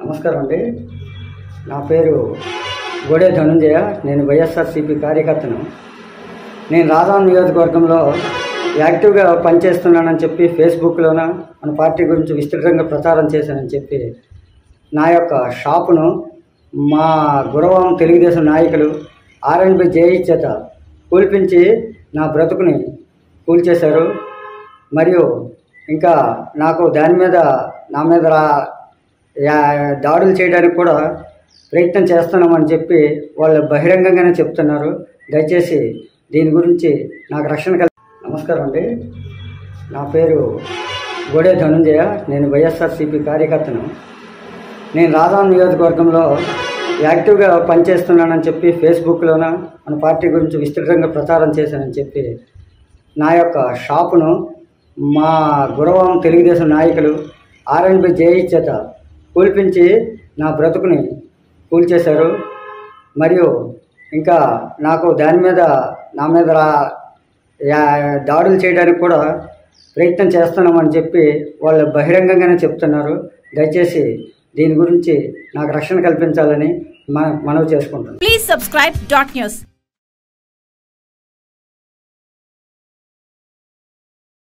నమస్కారం అండి. నా పేరు గోడే ధనుంజయ. నేను వైఎస్ఆర్సీపీ కార్యకర్తను. నేను రాజాం నియోజకవర్గంలో యాక్టివ్గా పనిచేస్తున్నానని చెప్పి ఫేస్బుక్లోన మన పార్టీ గురించి విస్తృతంగా ప్రచారం చేశానని చెప్పి నా యొక్క షాపును మా గురవం తెలుగుదేశం నాయకులు ఆర్ఎన్బి జేఈ చేత కూల్పించి నా బ్రతుకుని కూల్చేశారు. మరియు ఇంకా నాకు నా మీద దాడులు చేయడానికి కూడా ప్రయత్నం చేస్తున్నామని చెప్పి వాళ్ళు బహిరంగంగానే చెప్తున్నారు. దయచేసి దీని గురించి నాకు రక్షణ నమస్కారం అండి. నా పేరు గోడే ధనుంజయ. నేను వైఎస్ఆర్సీపీ కార్యకర్తను. నేను రాజాం నియోజకవర్గంలో యాక్టివ్గా పనిచేస్తున్నానని చెప్పి ఫేస్బుక్లోన మన పార్టీ గురించి విస్తృతంగా ప్రచారం చేశానని చెప్పి నా యొక్క షాపును మా గురవం తెలుగుదేశం నాయకులు ఆర్ఎన్బి జేఈ చేత కూల్పించి నా బ్రతుకుని కూల్చేశారు. మరియు ఇంకా నాకు నా మీద దాడులు చేయడానికి కూడా ప్రయత్నం చేస్తున్నామని చెప్పి వాళ్ళు బహిరంగంగానే చెప్తున్నారు. దయచేసి దీని గురించి నాకు రక్షణ కల్పించాలని మనవి చేసుకుంటున్నాను. Please subscribe .news